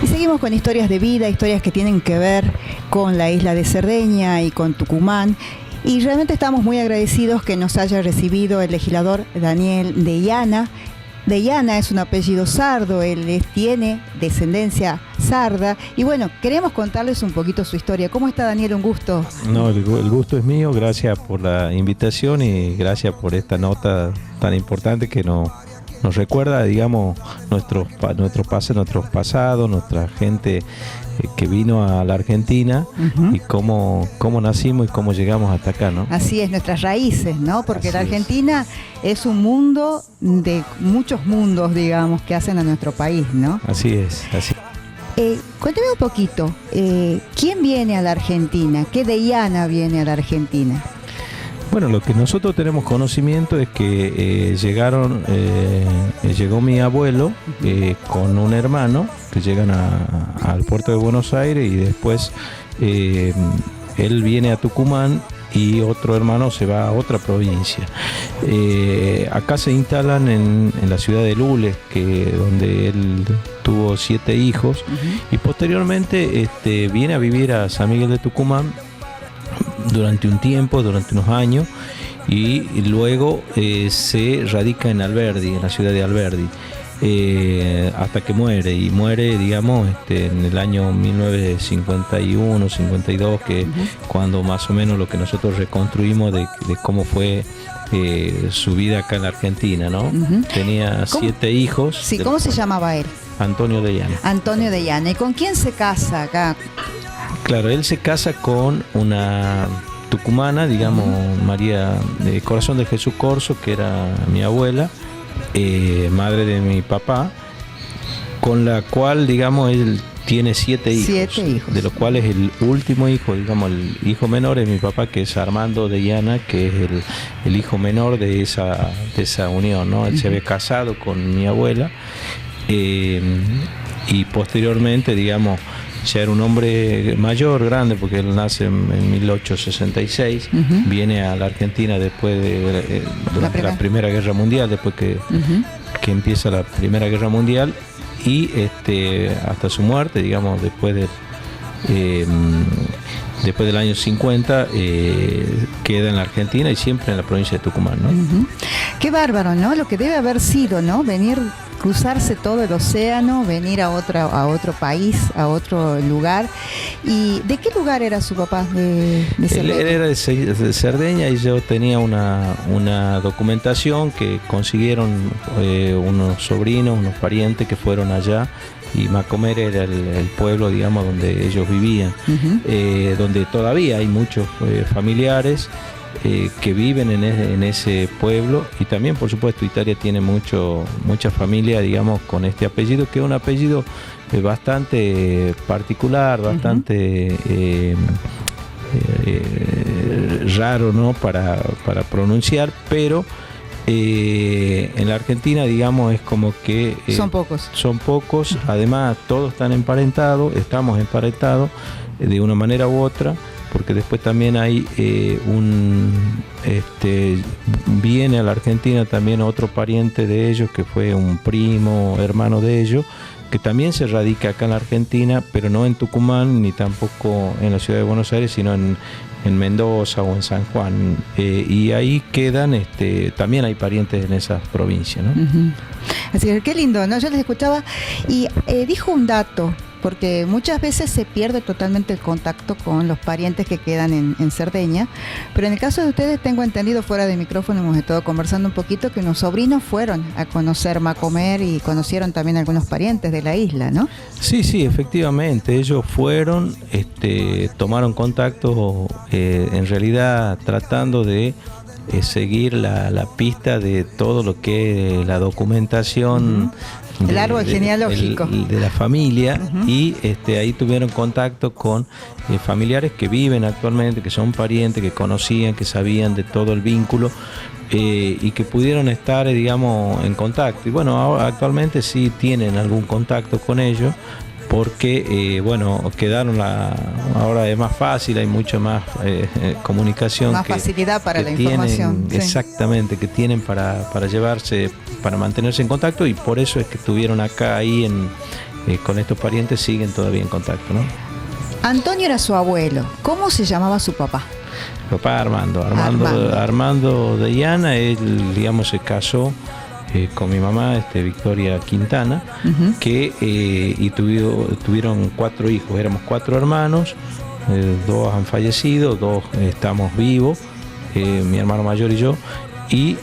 Y seguimos con historias de vida, historias que tienen que ver con la isla de Cerdeña y con Tucumán. Y realmente estamos muy agradecidos que nos haya recibido el legislador Daniel de Llana. De Llana es un apellido sardo, él tiene descendencia sarda. Y bueno, queremos contarles un poquito su historia. ¿Cómo está, Daniel? Un gusto. No, el gusto es mío. Gracias por la invitación y gracias por esta nota tan importante que nos recuerda, digamos, nuestros pasados, nuestra gente que vino a la Argentina y cómo nacimos y cómo llegamos hasta acá, ¿no? Así es, nuestras raíces, ¿no? Porque Así la Argentina es un mundo de muchos mundos, digamos, que hacen a nuestro país, ¿no? Así es, así. Cuénteme un poquito, ¿quién viene a la Argentina? ¿Qué de Llana viene a la Argentina? Bueno, lo que nosotros tenemos conocimiento es que llegó mi abuelo con un hermano que llegan al puerto de Buenos Aires y después él viene a Tucumán y otro hermano se va a otra provincia. Acá se instalan en la ciudad de Lules, donde él tuvo 7 hijos y posteriormente viene a vivir a San Miguel de Tucumán durante un tiempo, durante unos años, y luego se radica en Alberdi, en la ciudad de Alberdi, hasta que muere, digamos, en el año 1951-52, que cuando más o menos lo que nosotros reconstruimos de cómo fue su vida acá en la Argentina, ¿no? Tenía 7 hijos. Sí, ¿cómo se llamaba él? Antonio de Llana. Antonio de Llana. ¿Y con quién se casa acá? Claro, él se casa con una tucumana, digamos, María de Corazón de Jesús Corso, que era mi abuela, madre de mi papá, con la cual, digamos, él tiene 7 hijos. 7 hijos. De los cuales el último hijo, digamos, el hijo menor es mi papá, que es Armando de Llana, que es el hijo menor de esa unión, ¿no? Él se había casado con mi abuela y posteriormente, digamos, ya era un hombre mayor, grande, porque él nace en 1866, viene a la Argentina después de la Primera Guerra Mundial, después que empieza la Primera Guerra Mundial, y hasta su muerte, digamos, después del año 50, queda en la Argentina y siempre en la provincia de Tucumán, ¿no? Qué bárbaro, ¿no? Lo que debe haber sido, ¿no? Cruzarse todo el océano, venir a otro país, a otro lugar. ¿Y de qué lugar era su papá? De Cerdeña. Él era de Cerdeña y yo tenía una documentación que consiguieron unos sobrinos, unos parientes que fueron allá, y Macomer era el pueblo, digamos, donde ellos vivían, donde todavía hay muchos familiares que viven en ese pueblo, y también, por supuesto, Italia tiene mucha familia, digamos, con este apellido, que es un apellido bastante particular, bastante raro, ¿no? para pronunciar, pero en la Argentina, digamos, es como que son pocos. Además todos están emparentados, estamos emparentados de una manera u otra, porque después también hay viene a la Argentina también otro pariente de ellos, que fue un primo, hermano de ellos, que también se radica acá en la Argentina, pero no en Tucumán ni tampoco en la ciudad de Buenos Aires, sino en Mendoza o en San Juan, y ahí quedan, también hay parientes en esas provincias, ¿no? Así que qué lindo, ¿no? Yo les escuchaba y dijo un dato, porque muchas veces se pierde totalmente el contacto con los parientes que quedan en Cerdeña, pero en el caso de ustedes, tengo entendido, fuera de micrófono hemos estado conversando un poquito, que unos sobrinos fueron a conocer Macomer y conocieron también algunos parientes de la isla, ¿no? Sí, efectivamente, ellos fueron, tomaron contacto, en realidad tratando de seguir la pista de todo lo que es la documentación, el árbol genealógico de la familia, y ahí tuvieron contacto con familiares que viven actualmente, que son parientes, que conocían, que sabían de todo el vínculo, y que pudieron estar, digamos, en contacto. Y bueno, actualmente sí tienen algún contacto con ellos, porque quedaron ahora es más fácil, hay mucha más comunicación, más facilidad para la información, exactamente, que tienen para llevarse, para mantenerse en contacto, y por eso es que estuvieron acá ahí con estos parientes siguen todavía en contacto, ¿no? Antonio era su abuelo. ¿Cómo se llamaba su papá? Papá Armando de Iana. Él, digamos, se casó con mi mamá, Victoria Quintana, y tuvieron 4 hijos. Éramos 4 hermanos, 2 han fallecido, 2 estamos vivos, mi hermano mayor y yo. Y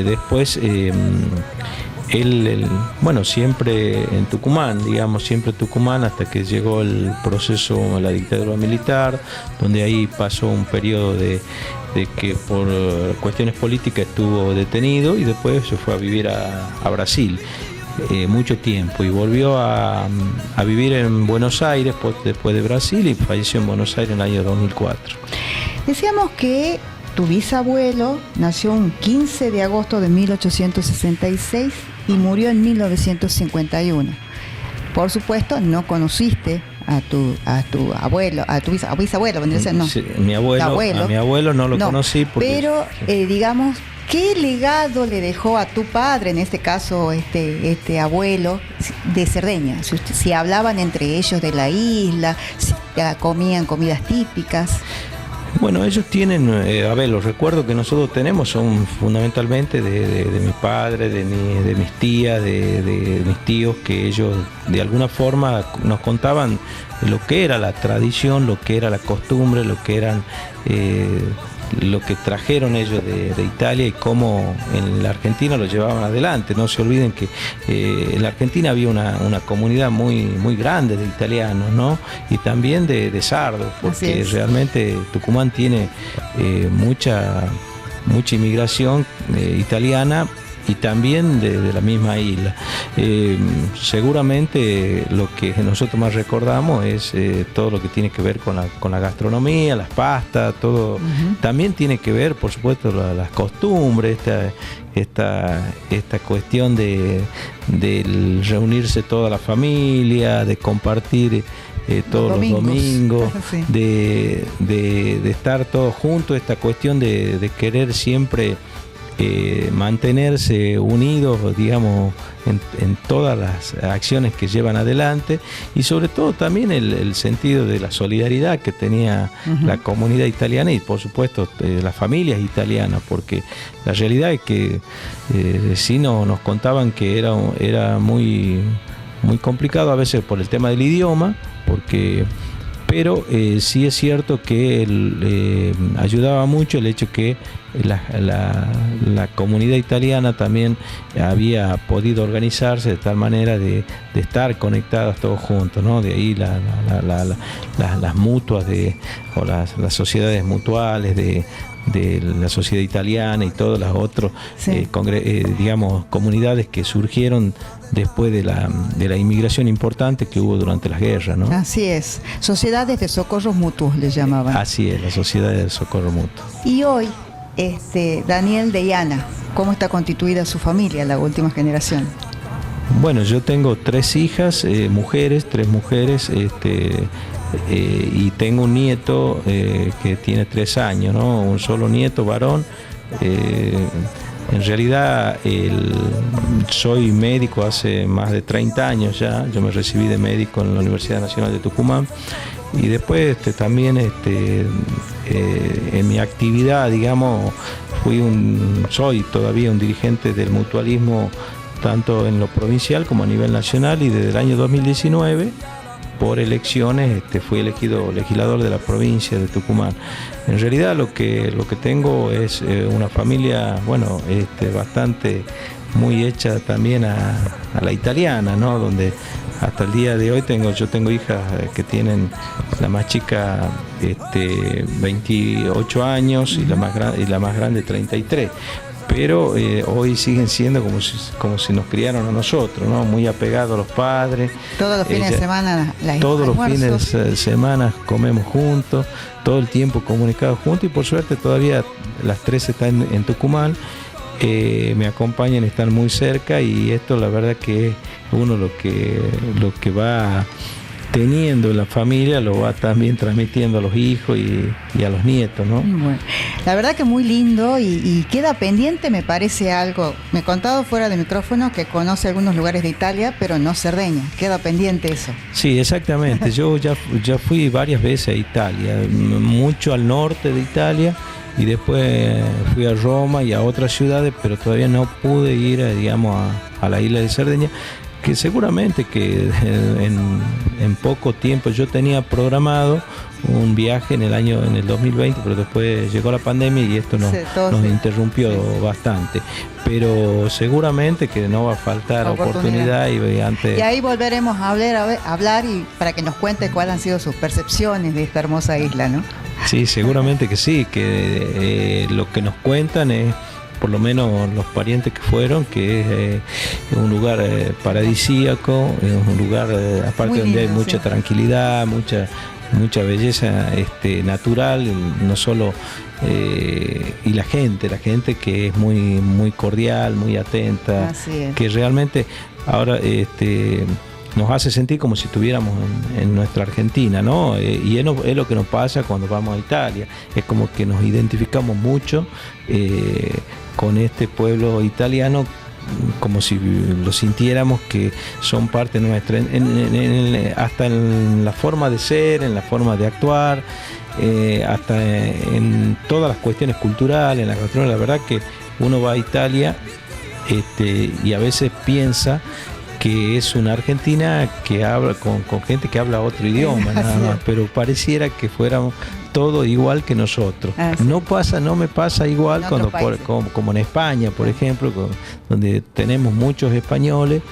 después él, bueno, siempre en Tucumán, digamos, siempre Tucumán, hasta que llegó el proceso, la dictadura militar, donde ahí pasó un periodo de que por cuestiones políticas estuvo detenido y después se fue a vivir a Brasil mucho tiempo y volvió a vivir en Buenos Aires después de Brasil, y falleció en Buenos Aires en el año 2004. Decíamos que tu bisabuelo nació un 15 de agosto de 1866 y murió en 1951. Por supuesto, no conociste a tu abuelo, a tu bisabuelo, no. Sí, a mi abuelo no lo conocí. Pero, digamos, ¿qué legado le dejó a tu padre, en este caso este abuelo, de Cerdeña? Si hablaban entre ellos de la isla, si comían comidas típicas. Bueno, ellos tienen, los recuerdos que nosotros tenemos son fundamentalmente de mi padre, de mis tías, de mis tíos, que ellos de alguna forma nos contaban lo que era la tradición, lo que era la costumbre, lo que eran lo que trajeron ellos de Italia y cómo en la Argentina lo llevaban adelante. No se olviden que en la Argentina había una comunidad muy grande de italianos, ¿no? Y también de sardos, porque realmente Tucumán tiene mucha inmigración italiana, y también de la misma isla. Seguramente lo que nosotros más recordamos es todo lo que tiene que ver con la gastronomía, las pastas, todo. También tiene que ver, por supuesto, las costumbres, esta cuestión de reunirse toda la familia, de compartir todos los domingos, sí, de estar todos juntos, esta cuestión de querer siempre mantenerse unidos, digamos, en todas las acciones que llevan adelante, y sobre todo también el sentido de la solidaridad que tenía la comunidad italiana y por supuesto las familias italianas, porque la realidad es que sí nos contaban que era muy complicado a veces por el tema del idioma, pero sí es cierto que ayudaba mucho el hecho que la comunidad italiana también había podido organizarse de tal manera de estar conectados todos juntos, ¿no? De ahí las mutuas o las sociedades mutuales de la sociedad italiana y todas las otras digamos, comunidades que surgieron después de la inmigración importante que hubo durante las guerras, ¿no? Así es, sociedades de socorros mutuos le llamaban. Así es, las sociedades de socorro mutuo. Y hoy, Daniel de Iana, ¿cómo está constituida su familia, la última generación? Bueno, yo tengo 3 hijas, tres mujeres, y tengo un nieto que tiene 3 años, ¿no? Un solo nieto varón. En realidad soy médico hace más de 30 años ya. Yo me recibí de médico en la Universidad Nacional de Tucumán, y después también en mi actividad, digamos, soy todavía un dirigente del mutualismo, tanto en lo provincial como a nivel nacional, y desde el año 2019 por elecciones fui elegido legislador de la provincia de Tucumán. En realidad lo que tengo es una familia, bueno, bastante muy hecha también a la italiana, ¿no? Donde hasta el día de hoy yo tengo hijas que tienen, la más chica 28 años y la más grande 33. Pero hoy siguen siendo como si nos criaron a nosotros, ¿no? Muy apegados a los padres. Todos los fines de semana todos los fines de semana comemos juntos, todo el tiempo comunicados juntos, y por suerte todavía las 3 están en Tucumán, me acompañan, están muy cerca, y esto la verdad que es uno lo que va teniendo en la familia lo va también transmitiendo a los hijos y a los nietos, ¿no? Bueno, la verdad que muy lindo y queda pendiente, me parece algo. Me he contado fuera de micrófono que conoce algunos lugares de Italia, pero no Cerdeña. Queda pendiente eso. Sí, exactamente. Yo ya fui varias veces a Italia, mucho al norte de Italia, y después fui a Roma y a otras ciudades, pero todavía no pude ir, digamos, a la isla de Cerdeña, que seguramente que en poco tiempo yo tenía programado un viaje en el 2020, pero después llegó la pandemia y esto nos interrumpió bastante. Pero seguramente que no va a faltar oportunidad y ahí volveremos a hablar y para que nos cuente cuáles han sido sus percepciones de esta hermosa isla, ¿no? Sí, seguramente que sí, que lo que nos cuentan es, por lo menos los parientes que fueron, que es un lugar paradisíaco, es un lugar aparte donde hay mucha tranquilidad, mucha belleza natural, no solo y la gente que es muy cordial, muy atenta, que realmente ahora nos hace sentir como si estuviéramos en nuestra Argentina, ¿no? Y es lo que nos pasa cuando vamos a Italia, es como que nos identificamos mucho con este pueblo italiano, como si lo sintiéramos que son parte nuestra, hasta en la forma de ser, en la forma de actuar, hasta en todas las cuestiones culturales, en la gastronomía. La verdad que uno va a Italia y a veces piensa que es una Argentina que habla con gente que habla otro idioma, nada más, pero pareciera que fuéramos todo igual que nosotros. No me pasa igual como en España, por ejemplo, donde tenemos muchos españoles,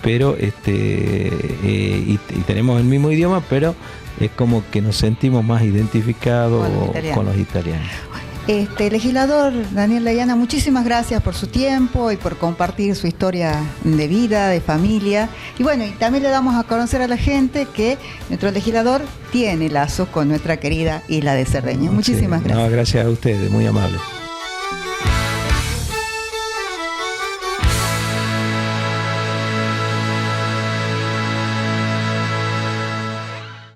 pero y tenemos el mismo idioma, pero es como que nos sentimos más identificados con los italianos. Legislador Daniel Leyana, muchísimas gracias por su tiempo y por compartir su historia de vida, de familia. Y bueno, y también le damos a conocer a la gente que nuestro legislador tiene lazos con nuestra querida isla de Cerdeña. Muchísimas gracias. No, gracias a ustedes, muy amables.